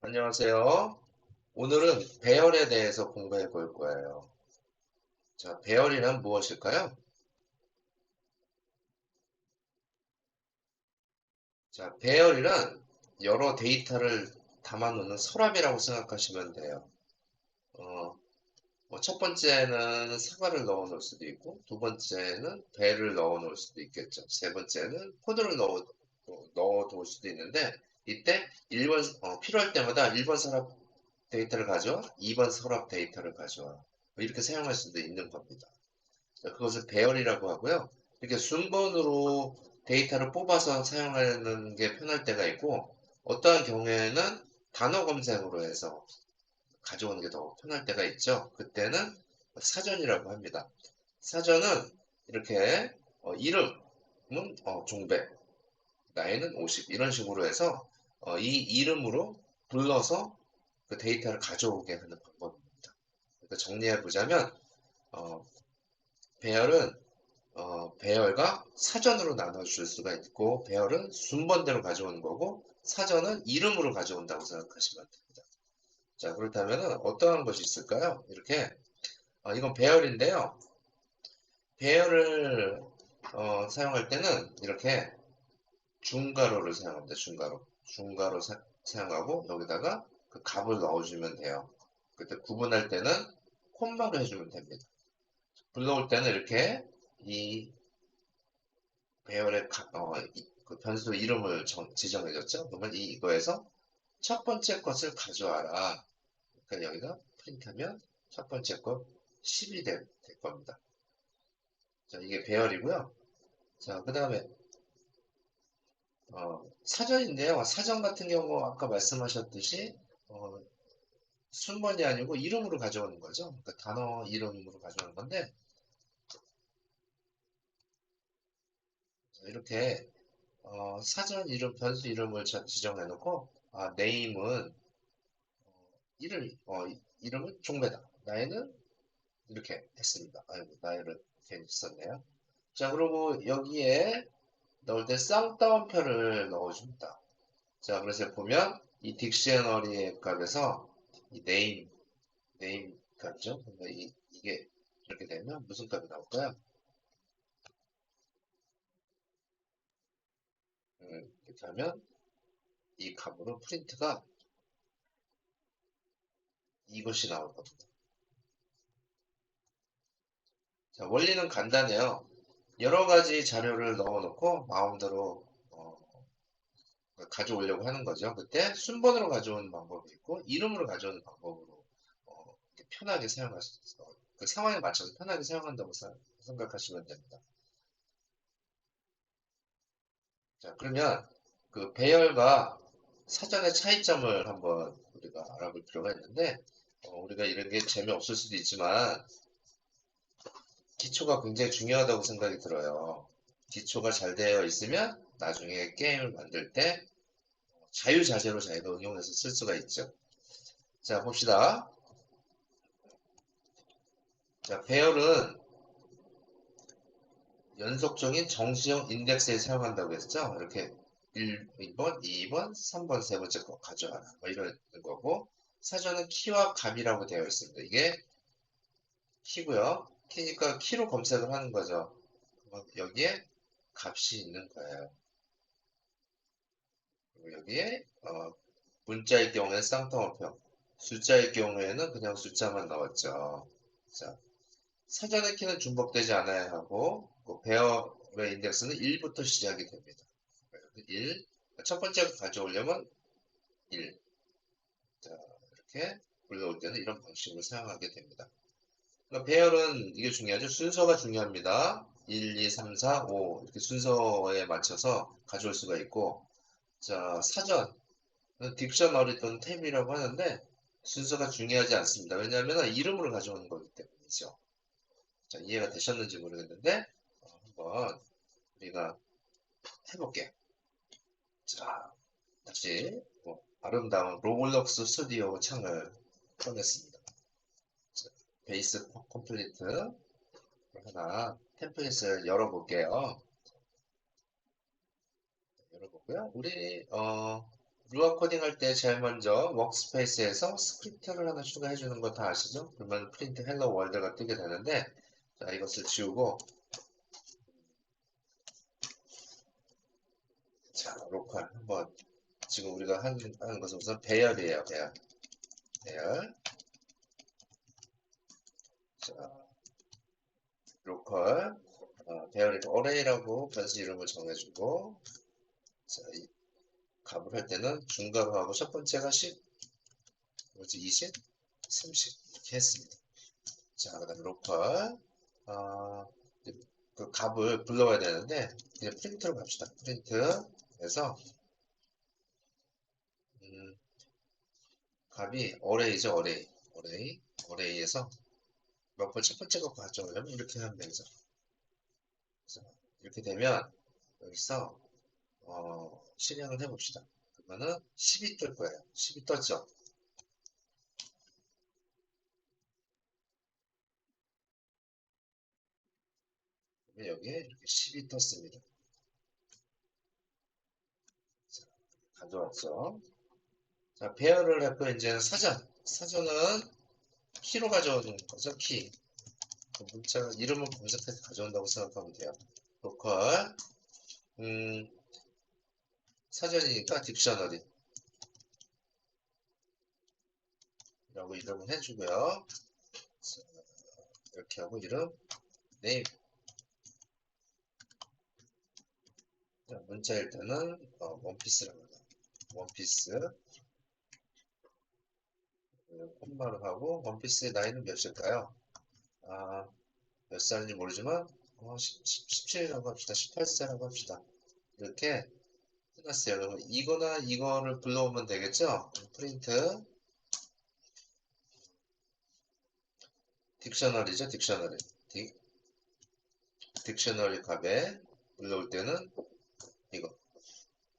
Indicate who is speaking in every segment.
Speaker 1: 안녕하세요. 오늘은 배열에 대해서 공부해 볼 거예요. 자, 배열이란 무엇일까요? 자, 배열이란 여러 데이터를 담아놓는 서랍이라고 생각하시면 돼요. 어, 첫 번째는 사과를 넣어 놓을 수도 있고, 두 번째는 배를 넣어 놓을 수도 있겠죠. 세 번째는 포도를 넣어 둘 수도 있는데, 이때 필요할 때마다 1번 서랍 데이터를 가져와, 2번 서랍 데이터를 가져와. 이렇게 사용할 수도 있는 겁니다. 그것을 배열이라고 하고요. 이렇게 순번으로 데이터를 뽑아서 사용하는 게 편할 때가 있고, 어떠한 경우에는 단어 검색으로 해서 가져오는 게 더 편할 때가 있죠. 그때는 사전이라고 합니다. 사전은 이렇게 이름은 종배, 나이는 50 이런 식으로 해서 이 이름으로 불러서 그 데이터를 가져오게 하는 방법입니다. 그러니까 정리해 보자면 어, 배열은 배열과 사전으로 나눠줄 수가 있고, 배열은 순번대로 가져오는 거고, 사전은 이름으로 가져온다고 생각하시면 됩니다. 자, 그렇다면 어떠한 것이 있을까요? 이렇게, 이건 배열인데요. 배열을 사용할 때는 이렇게 중괄호를 사용합니다. 중괄호. 중괄호 사용하고, 여기다가 그 값을 넣어주면 돼요. 그때 구분할 때는 콤마로 해주면 됩니다. 불러올 때는 이렇게 이 배열의 그 변수 이름을 지정해줬죠. 그러면 이거에서 첫 번째 것을 가져와라. 그러니까 여기가 프린트하면 첫 번째 것 10이 될 겁니다. 자, 이게 배열이고요. 자, 그 다음에 사전인데요. 사전 같은 경우 아까 말씀하셨듯이 어, 순번이 아니고 이름으로 가져오는 거죠. 그러니까 단어 이름으로 가져오는 건데 이렇게 사전 이름, 변수 이름을 지정해 놓고 네임은 이름은 종배다. 나이는 이렇게 했습니다. 아이고, 나이를 괜히 썼네요. 자, 그리고 여기에 넣을 때 쌍따옴표를 넣어줍니다. 자, 그래서 보면 이 딕셔너리의 값에서 이 네임 값이죠. 그러니까 이게 이렇게 되면 무슨 값이 나올까요? 이렇게 하면 이 값으로 프린트가 이것이 나올 겁니다. 자, 원리는 간단해요. 여러 가지 자료를 넣어놓고 마음대로 가져오려고 하는 거죠. 그때 순번으로 가져오는 방법이 있고 이름으로 가져오는 방법으로 이렇게 편하게 사용할 수 있어. 그 상황에 맞춰서 편하게 사용한다고 생각하시면 됩니다. 자, 그러면 그 배열과 사전의 차이점을 한번 우리가 알아볼 필요가 있는데 우리가 이런 게 재미없을 수도 있지만 기초가 굉장히 중요하다고 생각이 들어요. 기초가 잘 되어 있으면 나중에 게임을 만들 때 자유자재로 자기가 응용해서 쓸 수가 있죠. 자, 봅시다. 자, 배열은 연속적인 정수형 인덱스에 사용한다고 했죠. 이렇게 1번, 2번, 3번, 세 번째 거 가져와라. 뭐 이런 거고. 사전은 키와 값이라고 되어 있습니다. 이게 키고요. 키니까 키로 검색을 하는 거죠. 그럼 여기에 값이 있는 거예요. 그리고 여기에 문자일 경우에는 쌍따옴표, 숫자일 경우에는 그냥 숫자만 나왔죠. 자, 사전의 키는 중복되지 않아야 하고 그 배열의 인덱스는 1부터 시작이 됩니다. 1, 첫 번째 가져오려면 1. 자, 이렇게 불러올 때는 이런 방식으로 사용하게 됩니다. 그러니까 배열은 이게 중요하죠. 순서가 중요합니다. 1, 2, 3, 4, 5 이렇게 순서에 맞춰서 가져올 수가 있고 자, 사전, 딕셔너리 또는 탭이라고 하는데 순서가 중요하지 않습니다. 왜냐하면 이름으로 가져오는 거기 때문이죠. 자, 이해가 되셨는지 모르겠는데 한번 우리가 해볼게요. 자, 다시 아름다운 로블록스 스튜디오 창을 꺼냈습니다. 자, 베이스 컴플리트 하나 템플릿을 열어볼게요. 열어보고요. 우리 루아 코딩 할 때 제일 먼저 워크스페이스에서 스크립트를 하나 추가해 주는 거 다 아시죠? 그러면 프린트 헬로 월드가 뜨게 되는데, 자, 이것을 지우고, 자, 로컬 한번, 지금 우리가 하는 것은 우선 배열이에요, 배열. 배열. 자, 로컬. 배열이 어레이라고 변수 이름을 정해주고, 자, 이 값을 할 때는 중괄호하고 첫 번째가 10, 뭐지, 20, 30 이렇게 했습니다. 자, 그 다음에 로컬. 어, 그 값을 불러와야 되는데 그냥 프린트로 갑시다. 프린트 해서 음, 값이 어레이죠. 어레이에서 몇 번 첫 번째 거 가져오려면 이렇게 하면 되죠. 그래서 이렇게 되면 여기서 실행을 해봅시다. 그러면은 10이 뜰 거예요. 10이 떴죠. 그러면 여기에 이렇게 10이 떴습니다. 자, 가져왔죠. 자, 배열을 했고 이제 사전은 키로 가져오는 거죠. 키. 그 문자 이름을 검색해서 가져온다고 생각하면 돼요. 로컬 음, 사전이니까 딕셔너리 라고 이름을 해주고요. 이렇게 하고 이름 네임 문자일 때는 원피스라고 합니다. 원피스 콤마로 하고 원피스의 나이는 몇일까요? 아, 몇 살인지 모르지만 17이라고 합시다. 18세라고 합시다. 이렇게 끝났어요. 그러면 이거나 이거를 불러오면 되겠죠? 프린트 딕셔너리죠. 딕셔너리 값에 불러올 때는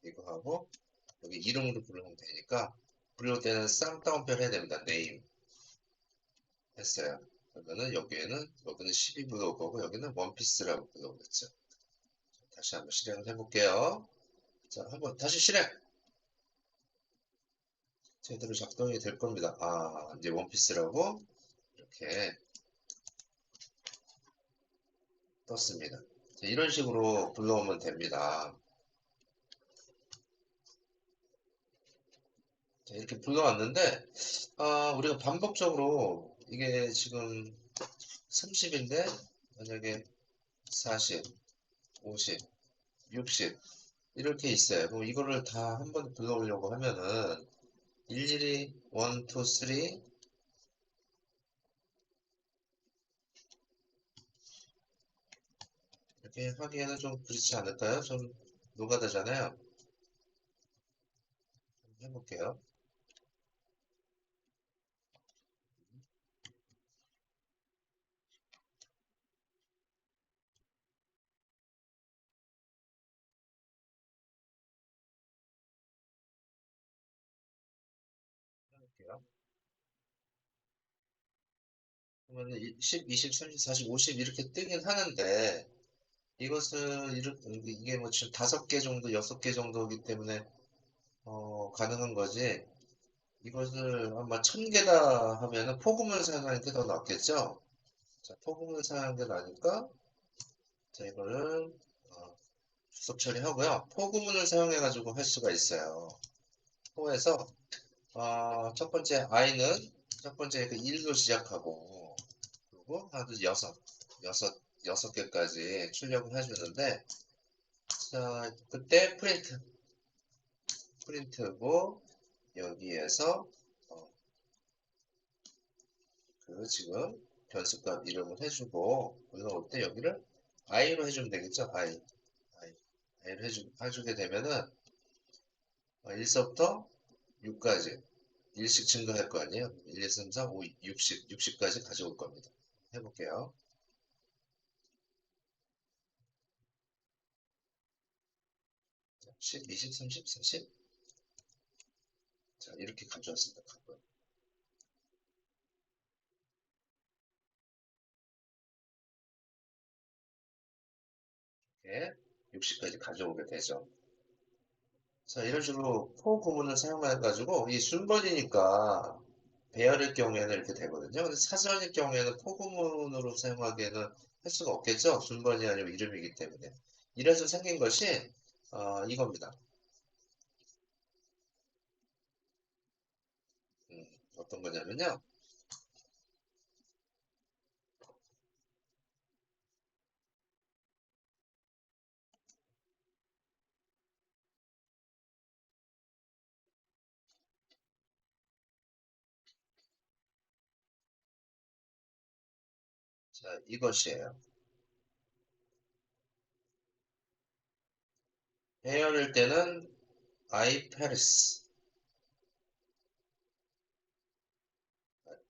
Speaker 1: 이거 하고 여기 이름으로 부르면 되니까 부를 때는 쌍따옴표 해야 됩니다. 네임 했어요. 그러면은 여기는 12 불러올 거고 여기는 원피스라고 불러오겠죠. 다시 한번 실행을 해볼게요. 자, 한번 다시 실행. 제대로 작동이 될 겁니다. 이제 원피스라고 이렇게 떴습니다. 자, 이런 식으로 불러오면 됩니다. 자, 이렇게 불러왔는데 우리가 반복적으로 이게 지금 30인데 만약에 40, 50, 60 이렇게 있어요. 그럼 이거를 다 한 번에 불러오려고 하면은 일일이 1, 2, 3 이렇게 하기에는 좀 그렇지 않을까요? 좀 노가다잖아요. 해볼게요. 해볼게요. 그러면 10, 20, 30, 40, 50 이렇게 뜨긴 하는데 이것을 이게 뭐 지금 5개 정도, 6개 정도이기 때문에 가능한 거지. 이것을 아마 1000개다 하면은 포금을 사용하는 게 더 낫겠죠? 자, 포금을 사용하는 게 나니까 자, 이거를 주석 처리하고요. 포구문을 사용해가지고 할 수가 있어요. 포에서 첫 번째 i는 첫 번째 그 1로 시작하고 그리고 하나 둘 여섯 개까지 출력을 해주는데 자 그때 프린트고 여기에서 어, 그 지금 변수값 이름을 해주고 올라올 때 여기를 i로 해주면 되겠죠. i를 해주게 되면은 1서부터 6까지 1씩 증가할 거 아니에요? 1, 2, 3, 4, 5, 60까지 가져올 겁니다. 해볼게요. 10, 20, 30, 40. 자, 이렇게 가져왔습니다. 값을. 이렇게 60까지 가져오게 되죠. 자, 이런 식으로 for 구문을 사용해가지고 이 순번이니까 배열일 경우에는 이렇게 되거든요. 근데 사전일 경우에는 for 구문으로 사용하기에는 할 수가 없겠죠. 순번이 아니고 이름이기 때문에. 이래서 생긴 것이 이겁니다. 어떤 거냐면요. 자, 이것이에요. 배열일 때는 I Paris,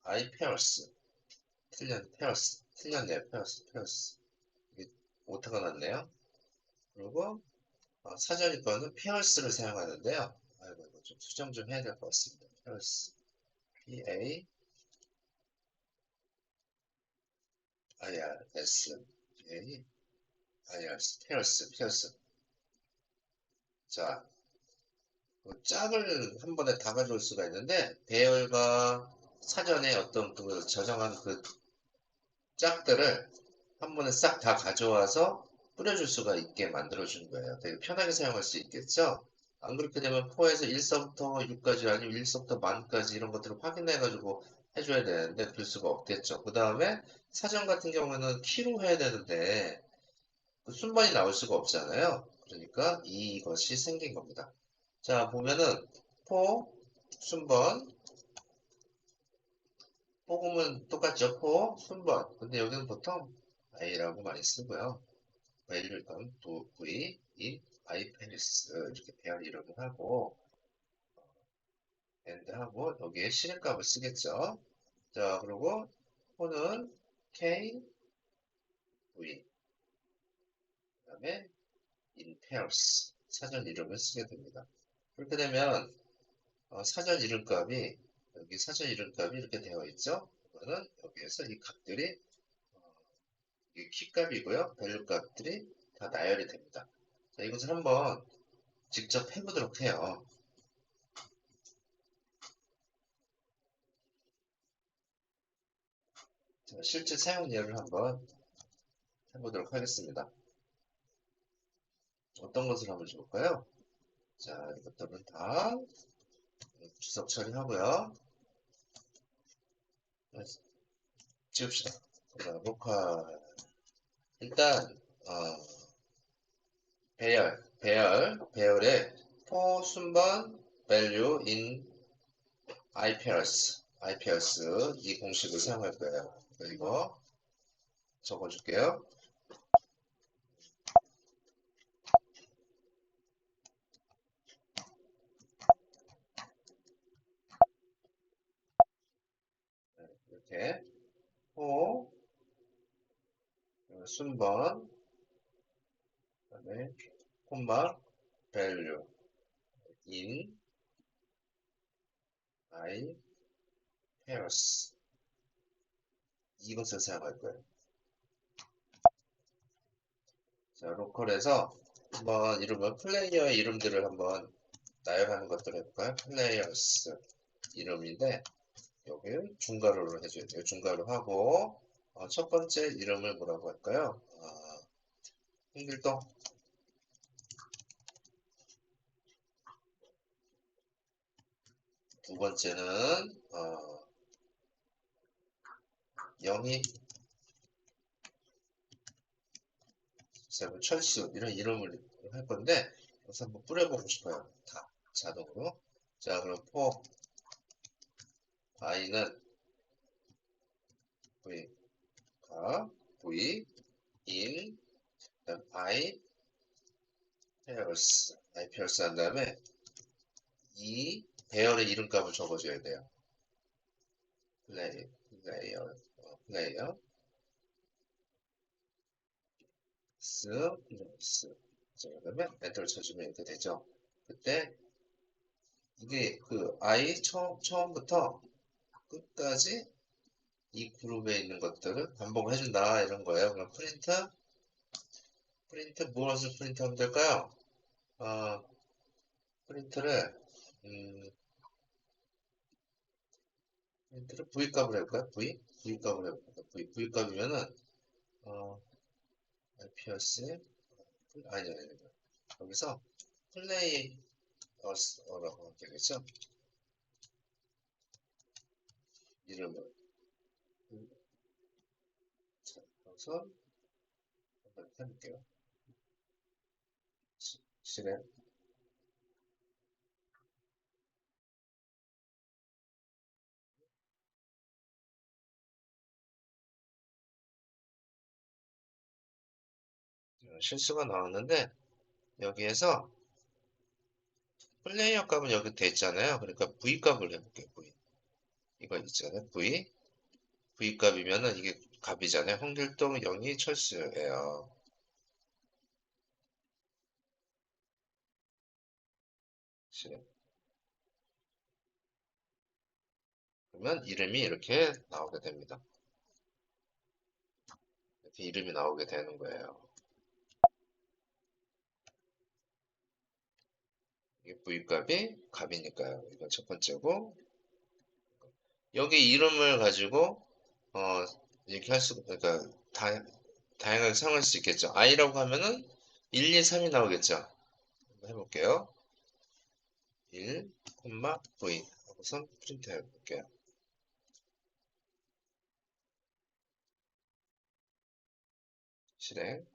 Speaker 1: I Paris. 틀렸네요. 페어스. 이게 오타가 났네요. 그리고 사전일 거는 페어스를 사용하는데요. 아이고, 이거 좀 수정 좀 해야 될 것 같습니다. 페어스, P-A, I-R-S, P-A, I-R-S, 페어스. 자, 그 짝을 한 번에 다 가져올 수가 있는데, 배열과 사전에 어떤 그 저장한 그 짝들을 한 번에 싹 다 가져와서 뿌려줄 수가 있게 만들어주는 거예요. 되게 편하게 사용할 수 있겠죠? 안 그렇게 되면 포에서 1서부터 6까지 아니면 1서부터 만까지 이런 것들을 확인해가지고 해줘야 되는데 그럴 수가 없겠죠. 그 다음에 사전 같은 경우에는 키로 해야 되는데 그 순번이 나올 수가 없잖아요. 그러니까 이것이 생긴 겁니다. 자, 보면은 포, 순번, 포금은 똑같죠. 포, 순번. 근데 여기는 보통 i라고 많이 쓰고요. value 일단 v, in, iParis 이렇게 배열 이름을 하고 and 하고 여기에 실행값을 쓰겠죠. 자, 그리고 호는 k, v, 그 다음에 in pairs 사전 이름을 쓰게 됩니다. 그렇게 되면 사전 이름값이 여기 사전 이름값이 이렇게 되어 있죠. 그거는 여기에서 이 값들이 어, 이 키값이고요. 밸류 값들이 다 나열이 됩니다. 자, 이것을 한번 직접 해보도록 해요. 자, 실제 사용 예를 한번 해보도록 하겠습니다. 어떤 것을 하면 좋을까요? 자, 이것들은 다 주석 처리하고요. 지웁시다. 자, 로컬. 일단, 배열에 for 순번 value in IPRS 이 공식을 사용할 거예요. 이거 적어줄게요. 이렇게 for 순번 그다음에 콤마 value in IPRS 이것을 사용할 거예요. 자, 로컬에서 한번 이름은 플레이어의 이름들을 한번 나열하는 것들을 해볼까요? 플레이어스 이름인데 여기 중괄호로 해줘야 돼요. 중괄호 하고 첫 번째 이름을 뭐라고 할까요? 홍길동. 두 번째는 영희, 철수 이런 이름을 할 건데 여기서 한번 뿌려보고 싶어요. 다 자동으로. 자, 그럼 포 i는 v가 v in I pairs 한 다음에 이 배열의 이름값을 적어줘야 돼요. 플레이어 플러스 자, 그러면 엔터를 쳐주면 이렇게 되죠. 그때 이게 그 I 처음부터 끝까지 이 그룹에 있는 것들을 반복을 해준다 이런 거예요. 그럼 프린트 무엇을 프린트하면 될까요? 어, 프린트를 프린트를 V 값을 해볼까요? V 값을 해볼까요? V 값이면은 IPRC 아니 여기서 플레이 어스라고 하면 되겠죠? 이름을 자, 그래서 한번 해볼게요. 실행 실수가 나왔는데 여기에서 플레이어 값은 여기 돼 있잖아요. 그러니까 V 값을 해볼게요. V 이거 있잖아요. V 값이면은 이게 값이잖아요. 홍길동, 영희, 철수예요. 실행. 그러면 이름이 이렇게 나오게 됩니다. 이렇게 이름이 나오게 되는 거예요. 이게 V값이 값이니까요. 이건 첫 번째고 여기 이름을 가지고 이렇게 할 수, 그러니까 다양하게 사용할 수 있겠죠. i라고 하면은 1, 2, 3이 나오겠죠. 한번 해볼게요. 1, V 하고선 프린트 해볼게요. 실행.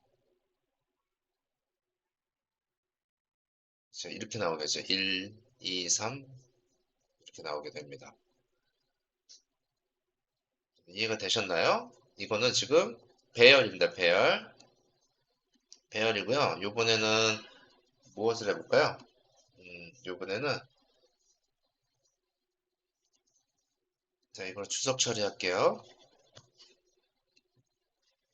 Speaker 1: 자, 이렇게 나오겠죠. 1, 2, 3 이렇게 나오게 됩니다. 이해가 되셨나요? 이거는 지금 배열입니다. 배열이고요. 요번에는 무엇을 해볼까요? 요번에는 자, 이걸 주석 처리할게요.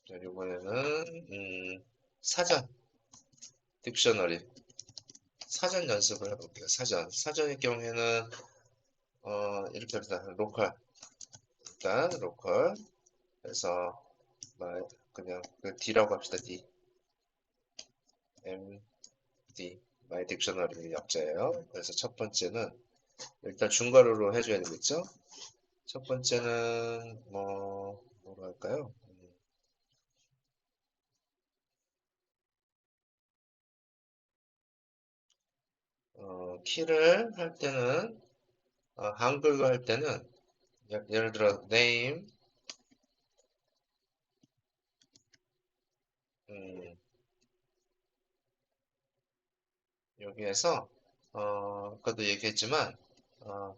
Speaker 1: 자, 요번에는 사전 딕셔너리 사전 연습을 해볼게요. 사전의 경우에는 이렇게 합시다. 로컬 일단 로컬 그래서 그냥 그 D라고 합시다. D M D 마이 딕셔너리 약자예요. 그래서 첫 번째는 일단 중괄호로 해줘야 되겠죠. 첫 번째는 뭐로 할까요? 키를 할 때는 한글로 할 때는 예를 들어 name 여기에서 아까도 얘기했지만 어,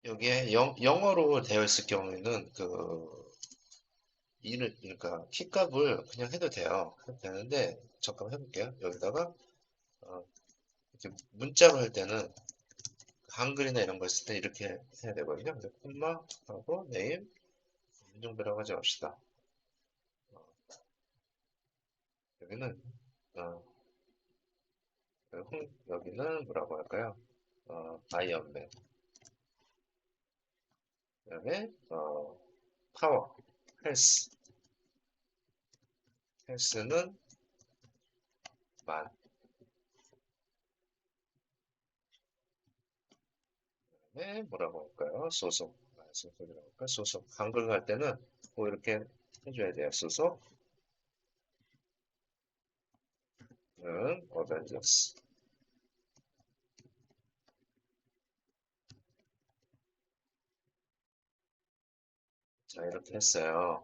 Speaker 1: 여기에 영어로 되어 있을 경우에는 그러니까 키값을 그냥 해도 돼요. 해도 되는데 잠깐 해볼게요. 여기다가 어, 이렇게 문자로 할 때는 한글이나 이런 거 쓸 때 이렇게 해야 되거든요. 근데 콤마 하고 네임 인종배라고 하지 맙시다. 여기는 어, 여기는 뭐라고 할까요? 아이언맨 그다음에 파워 헬스 헬스는 만 네, 뭐라고 할까요? 소속이라고 할까요? 소속. 한글 할 때는 뭐 이렇게 해줘야 돼요. 소속은 어벤져스. 자, 이렇게 했어요.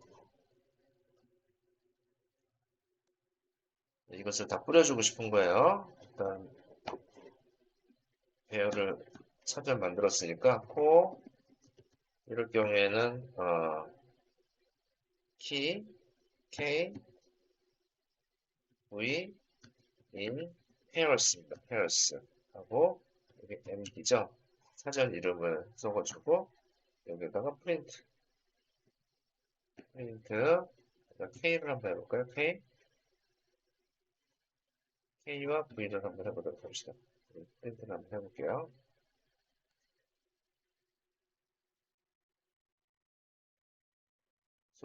Speaker 1: 이것을 다 뿌려주고 싶은 거예요. 일단 배열을 사전 만들었으니까 이럴 경우에는 키 K V in pairs입니다. pairs 하고 여기 MD죠. 사전 이름을 써가지고 여기다가 프린트 K를 한번 해볼까요? K와 V를 한번 해보도록 합시다. 프린트를 한번 해볼게요.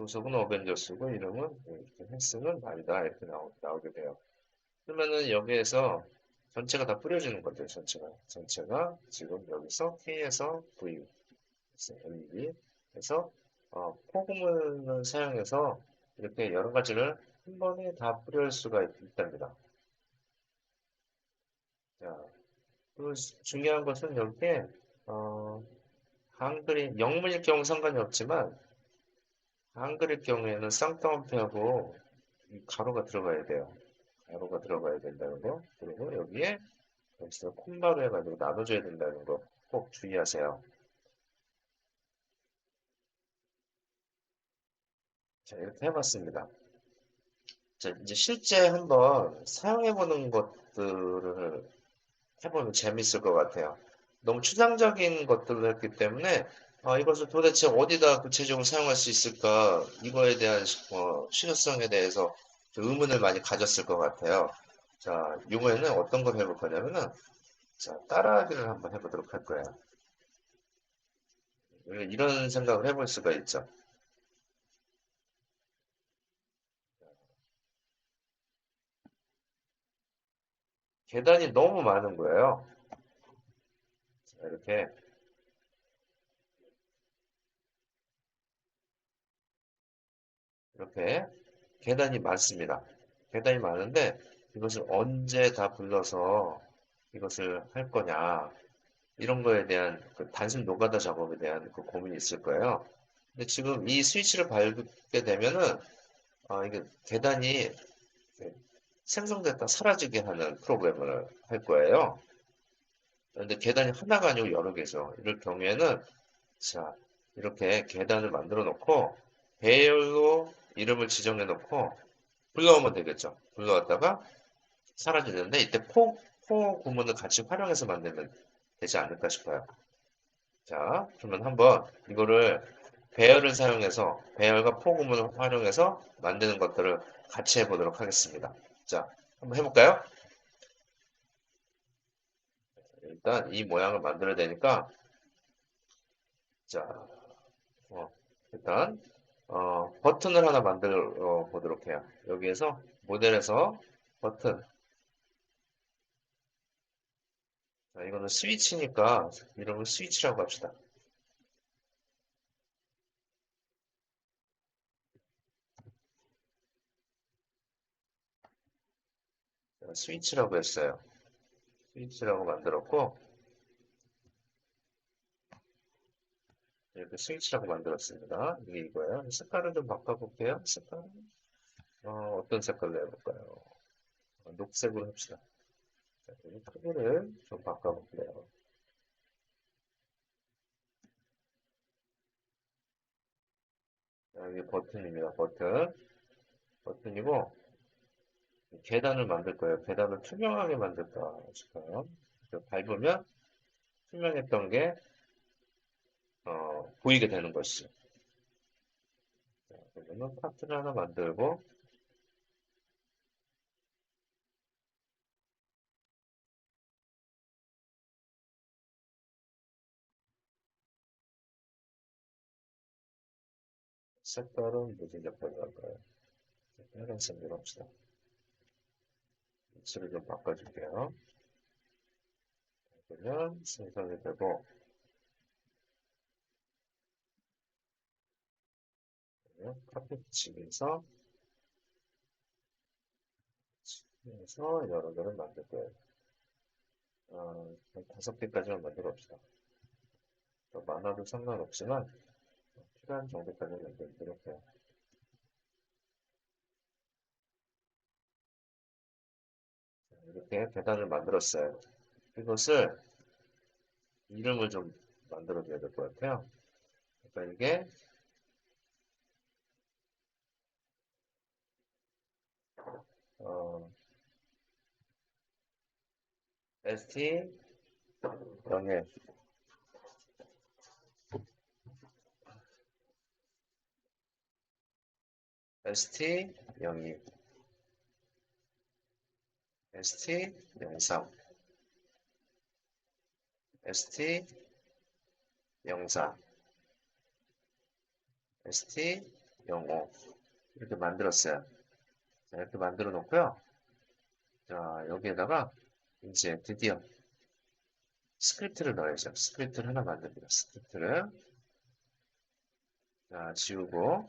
Speaker 1: 소속은 어벤져스고 이름은 이렇게 헬스는 아니다 이렇게 나오게 돼요. 그러면은 여기에서 전체가 다 뿌려지는 거죠. 전체가 지금 여기서 K에서 V, LED 해서 포구문을 사용해서 이렇게 여러 가지를 한 번에 다 뿌릴 수가 있답니다. 자, 그 중요한 것은 여기에 어, 한글이 영문일 경우 상관이 없지만 한글일 경우에는 쌍따옴표하고 이 가로가 들어가야 돼요. 가로가 들어가야 된다는 거. 그리고 여기서 콤마로 해가지고 나눠줘야 된다는 거 꼭 주의하세요. 자, 이렇게 해봤습니다. 자, 이제 실제 한번 사용해보는 것들을 해보면 재밌을 것 같아요. 너무 추상적인 것들을 했기 때문에 이것을 도대체 어디다 구체적으로 사용할 수 있을까 이거에 대한 실효성에 대해서 좀 의문을 많이 가졌을 것 같아요. 자, 이번에는 어떤 걸 해볼 거냐면은 자, 따라하기를 한번 해보도록 할 거예요. 이런 생각을 해볼 수가 있죠. 계단이 너무 많은 거예요. 자, 이렇게 계단이 많습니다. 계단이 많은데 이것을 언제 다 불러서 이것을 할 거냐 이런 거에 대한 그 단순 노가다 작업에 대한 그 고민이 있을 거예요. 근데 지금 이 스위치를 밟게 되면은 이게 계단이 생성됐다 사라지게 하는 프로그램을 할 거예요. 근데 계단이 하나가 아니고 여러 개죠. 이럴 경우에는 자 이렇게 계단을 만들어 놓고 배열로 이름을 지정해 놓고 불러오면 되겠죠. 불러왔다가 사라지는데 이때 포 구문을 같이 활용해서 만들면 되지 않을까 싶어요. 자, 그러면 한번 이거를 배열을 사용해서 배열과 포 구문을 활용해서 만드는 것들을 같이 해보도록 하겠습니다. 자, 한번 해볼까요? 일단 이 모양을 만들어야 되니까 자, 어, 일단 버튼을 하나 만들어 보도록 해요. 여기에서 모델에서 버튼 자, 이거는 스위치니까 이름을 스위치라고 합시다. 자, 스위치라고 했어요. 스위치라고 만들었고 이렇게 스위치라고 만들었습니다. 이게 이거예요. 색깔을 좀 바꿔볼게요. 색깔 어떤 색깔로 해볼까요? 녹색으로 합시다. 자, 그리고 크기를 좀 바꿔볼게요. 자, 이게 버튼입니다. 버튼이고 계단을 만들 거예요. 계단을 투명하게 만들까 싶어요. 밟으면 투명했던 게 보이게 되는 것이죠. 자, 그러면 파트를 하나 만들고 색깔은 무슨 색깔로 할까요? 빨간색으로 합시다. 위치를 좀 바꿔줄게요. 그러면 생성이 되고 카페치에서 여러 개를 만들 거예요. 한 5개까지만 만들어 봅시다. 더 많아도 상관없지만 필요한 정도까지 만들도록 해요. 이렇게 계단을 만들었어요. 이것을 이름을 좀 만들어 줘야 될 것 같아요. 그러니까 이게 어, ST 영예 ST 영이 ST 영상 ST 영상 ST 영어 이렇게 만들었어요. 자, 이렇게 만들어 놓고요. 자, 여기에다가 이제 드디어 스크립트를 넣어야죠. 스크립트를 하나 만듭니다. 스크립트를 자, 지우고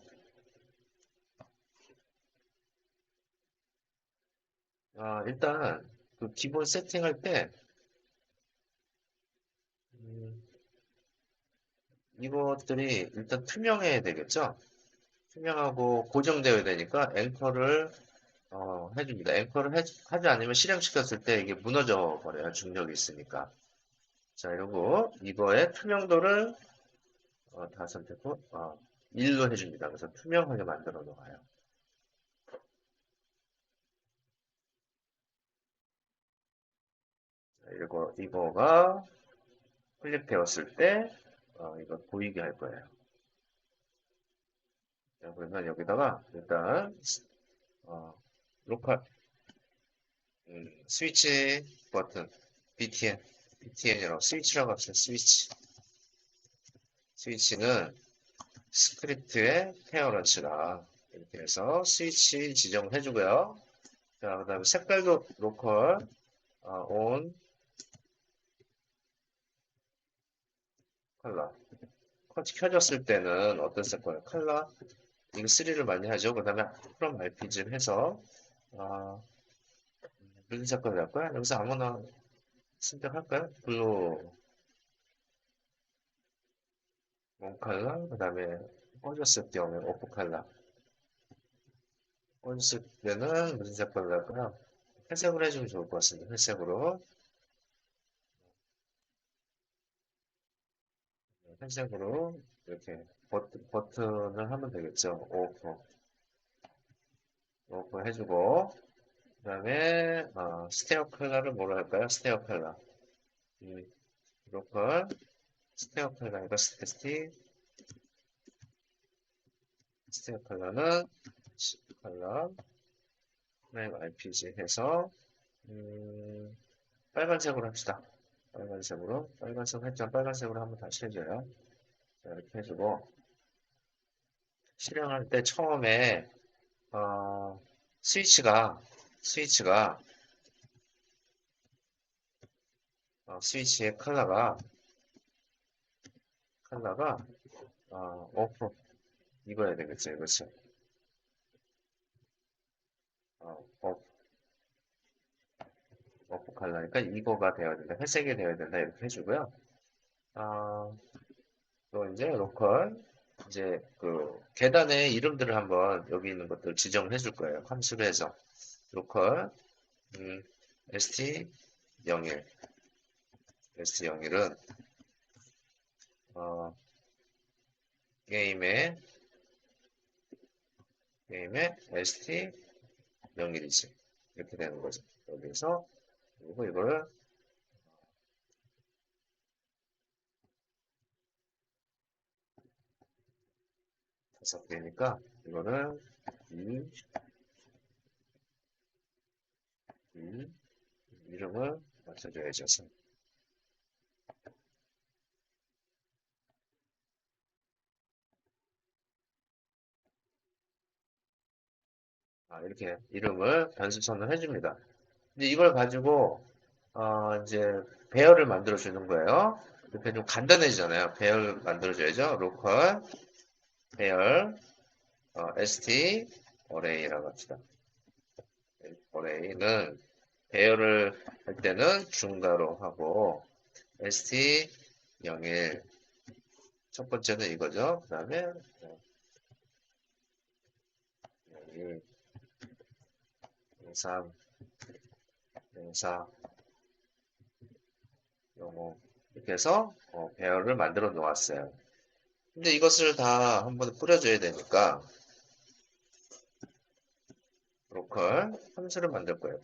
Speaker 1: 일단 그 기본 세팅할 때 음, 이것들이 일단 투명해야 되겠죠? 투명하고 고정되어야 되니까 앵커를 해줍니다. 앵커를 하지 않으면 실행시켰을 때 이게 무너져 버려요. 중력이 있으니까. 자, 이러고 이거의 투명도를 다 선택하고 1로 해줍니다. 그래서 투명하게 만들어 놓아요. 자, 이거가 클릭되었을 때 이거 보이게 할 거예요. 자, 그러면 여기다가 일단 어, 로컬 스위치 버튼 BTN이라고 스위치라고 합시다. 스위치는 스크립트의 페어런츠다. 이렇게 해서 스위치 지정을 해주고요. 자, 그 다음에 색깔도 로컬 온 컬러 켜졌을 때는 어떤 색깔 컬러 이거 3를 많이 하죠. 그 다음에 프롬 RPG를 해서 어, 무슨 색깔을 할까요? 여기서 아무나 선택할까요? 블루 온 컬러 그 다음에 꺼졌을 경우에 오프 컬러 꺼졌을 때는 무슨 색깔을 할까요? 회색으로 해주면 좋을 것 같습니다. 회색으로 이렇게 버튼을 하면 되겠죠. 오프 해주고 그 다음에 스테어 컬러를 뭐로 할까요? 스테어 컬러 로컬 스테어 컬러니까 스테어 컬러는 컬러 프레임 RPG 해서 음, 빨간색으로 합시다. 빨간색 했죠. 빨간색으로 한번 다시 해줘요. 자, 이렇게 해주고 실행할 때 처음에 어, 스위치가 스위치의 컬러가 오프 이거야 되겠죠. 이것이 오프 컬러니까 이거가 되어야 된다. 회색이 되어야 된다. 이렇게 해주고요. 어, 또 이제 로컬 이제 그 계단의 이름들을 한번 여기 있는 것들 지정을 해줄 거예요. 함수로 해서 로컬 음, st01 st01은 어, 게임의 st01이지 이렇게 되는 거죠. 여기서 그리고 이거를 다섯 개니까 이거를 2, 2 이름을 맞춰줘야죠. 이렇게 이름을 변수선을 해줍니다. 근데 이걸 가지고 이제 배열을 만들어 주는 거예요. 이렇게 좀 간단해지잖아요. 배열 만들어줘야죠. 로컬 배열 st array라고 합시다. array는 배열을 할 때는 중괄호 하고 st 01 첫 번째는 이거죠. 그 다음에 02, 03, 04, 05 이렇게 해서 배열을 만들어 놓았어요. 근데 이것을 다 한번 뿌려줘야 되니까 로컬 함수를 만들 거예요.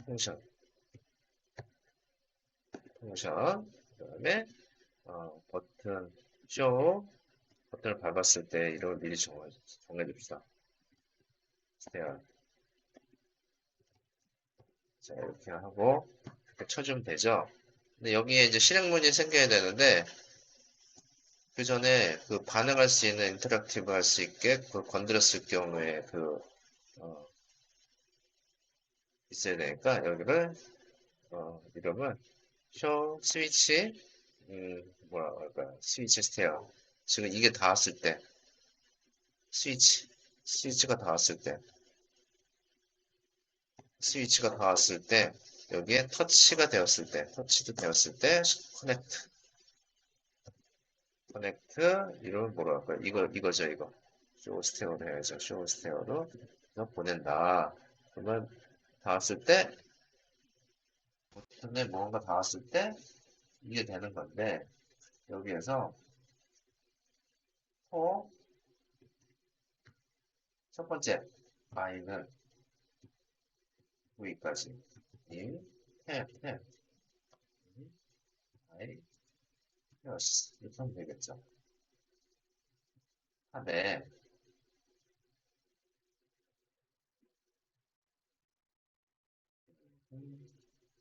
Speaker 1: 그 다음에 버튼 쇼 버튼을 밟았을 때 이름을 미리 정해줍시다. 스테어 자 이렇게 하고 이렇게 쳐주면 되죠. 근데 여기에 이제 실행문이 생겨야 되는데 그 전에 그 반응할 수 있는 인터랙티브 할 수 있게 그 건드렸을 경우에 그 어, 있어야 되니까 여기를 이름을 쇼 스위치 뭐라 그럴까 스위치 스테어 지금 이게 닿았을 때 스위치가 닿았을 때 스위치가 닿았을 때 여기에 터치가 되었을 때 터치도 되었을 때 커넥트 이름을 뭐라 할까요? 이거죠 이거 쇼 스테어로 해야죠 쇼 스테어로 보낸다 그러면 닿았을 때 버튼에 뭔가 닿았을 때 이게 되는 건데 여기에서 또 첫 번째 i는 여기까지 인, 탭, i, 플러스 이렇게 하면 되겠죠. 탑에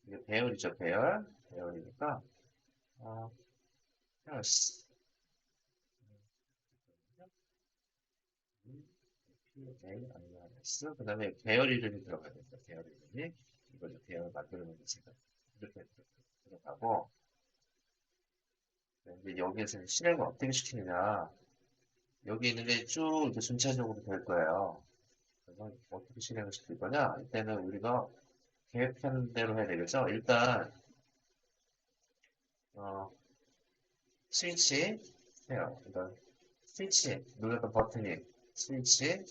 Speaker 1: 이게 배열이죠 배열이니까 어, 플러스 PAIRS 그 다음에 배열 이름이 들어가야 됩니다. 배열 이름이 이거죠. 배열 만들어놓은 제가 이렇게 들어가고 이제 여기에서 실행을 어떻게 시키느냐 여기 있는 게 쭉 이렇게 순차적으로 될 거예요. 그래서 어떻게 실행을 시킬 거냐? 이때는 우리가 계획한 대로 해야 되겠죠? 일단 어, 스위치 해요. 그러니까 스위치 눌렀던 버튼이 스위치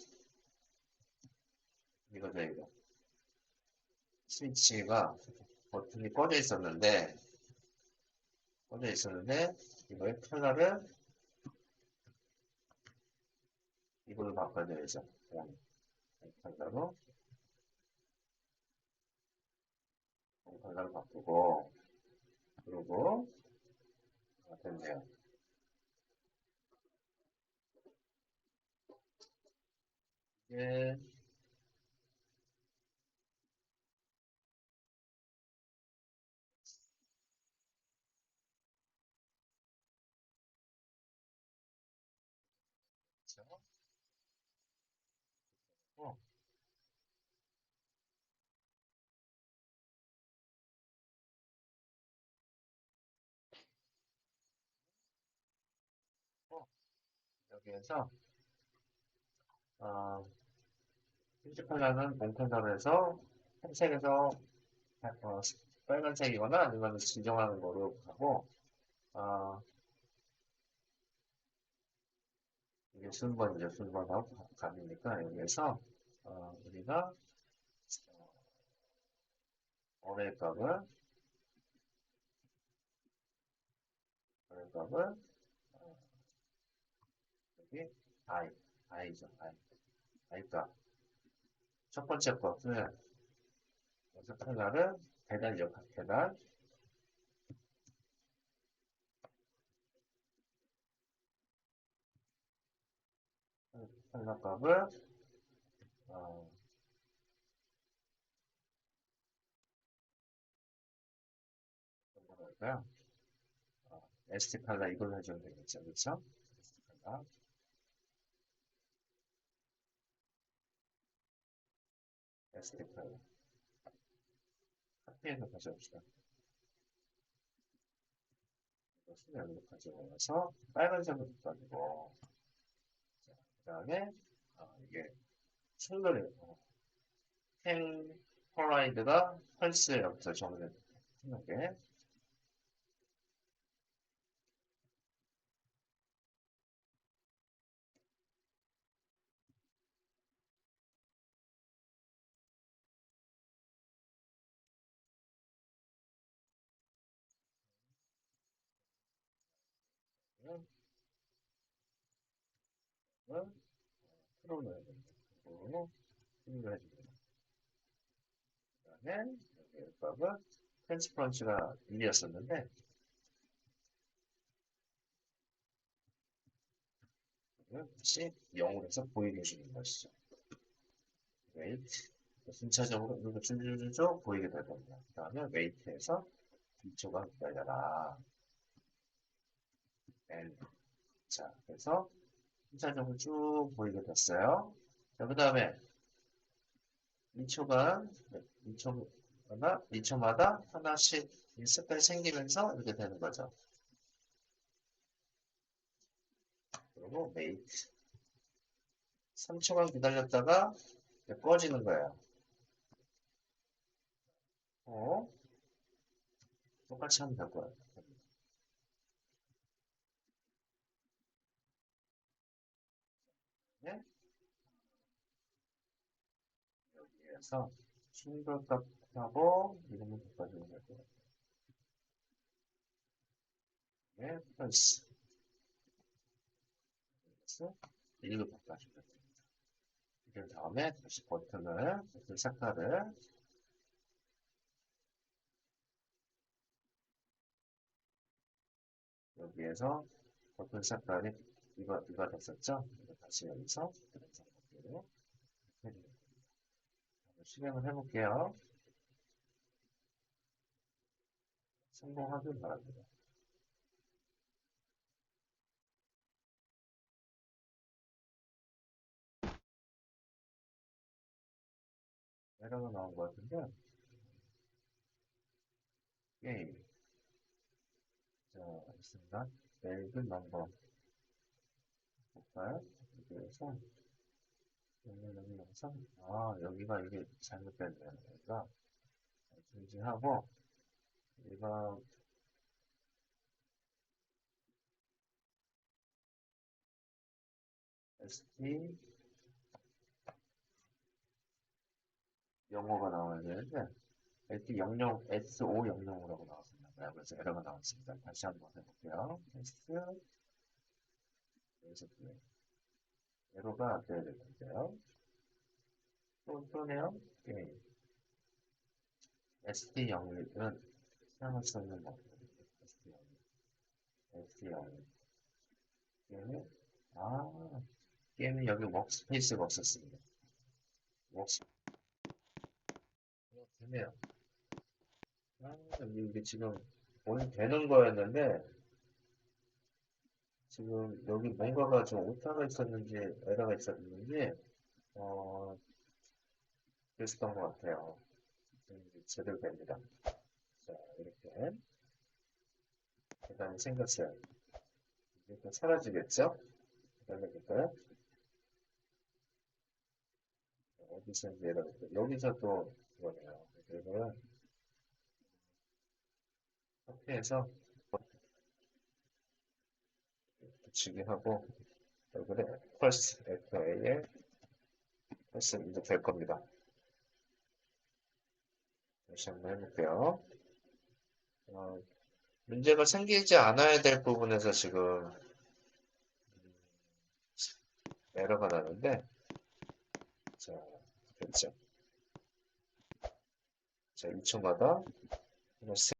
Speaker 1: 이거죠 이거. 스위치가 버튼이 꺼져 있었는데 이거의 컬러를 이걸로 바꿔줘야죠. 컬러로 컬러로 바꾸고 그리고 됐네요. 이게 그렇죠? 어, 어, 여기에서 어, 흰색 컬러는 본 컬러로 해서 흰색에서 어, 빨간색이거나 아니면 지정하는 거로 하고 어, 이게 순번이죠. 순번하고 감이니까 여기에서 우리가 어레이 값을 어, 여기 i i죠. i 값. 첫 번째 것은 여기서 컬러를 배달력 배달 컬러 값을 어, 뭐라 할까요? ST 컬러 이걸로 해주면 되겠죠. 그렇죠? ST 컬러 ST 컬러 카피해서 가져옵시다. 이것을 여기로 가져와서 빨간색으로 가지고 그 다음에 이게 충돌이 탱퍼라이드가 펄스부터 정리를 생각해. 풀어넣어야 됩니다. 그리고 풀을 해줍니다. 그 다음에 여기 값은 펜스프런치가 1이었었는데 다시 0으로 해서 보이게 해주는 것이죠. 웨이트 순차적으로 이렇게 줄줄줄줄 보이게 될 겁니다. 그 다음에 웨이트에서 2초간 기다려라. N 자, 그래서 3차적으로 쭉 보이게 됐어요. 자, 그 다음에 2초간, 2초마다 하나씩 색깔이 생기면서 이렇게 되는 거죠. 그리고 메이트. 3초간 기다렸다가 꺼지는 거예요. 똑같이 하면 될 거예요. 네? 여기에서 충돌값하고 이름을 바꿔주는 거고요. 네, 플러스. 그래서 1로 바꿔주면 됩니다. 그 다음에 다시 버튼 색깔을 여기에서 버튼 색깔이 이거 됐었죠? 다시 여기서 그런 상태로 실행을 해볼게요. 성공하길 바랍니다. 에러가 나온 것 같은데, 게임. 자, 있습니다. 멜빈 넘버. 볼까요? 여기에서, 여기 영상. 아, 여기가 이게 잘못됐네요. 여기가. 중지하고, 얘가, SD, 영어가 나와야 되는데, SD00, S500이라고 나왔습니다. 네, 그래서 에러가 나왔습니다. 다시 한번 해볼게요. 테스트, 여기서 에러가 안 돼야 될 텐데요. 또네요. 게임. SD01은 사용할 수 없는 거. SD01. 게임이, 아, 게임이 여기 워크스페이스가 없었습니다. 워크스페이스. 되네요. 아, 이게 지금 오늘 되는 거였는데, 지금 여기 뭔가가 좀 오타가 있었는지, 에러가 있었는지, 어, 그랬었던 것 같아요. 제대로 됩니다. 자, 이렇게 계단이 생겼어요. 이렇게 사라지겠죠? 기다려볼까요? 어디서 이제 여기서 또 그거네요. 이거를 카페에서 붙이기 하고 얼굴에 펄스 FA에 펄스 이제 될 겁니다. 다시 한번 해볼게요. 어, 문제가 생기지 않아야 될 부분에서 지금 에러가 나는데 자, 됐죠. 자, 2초마다 하나씩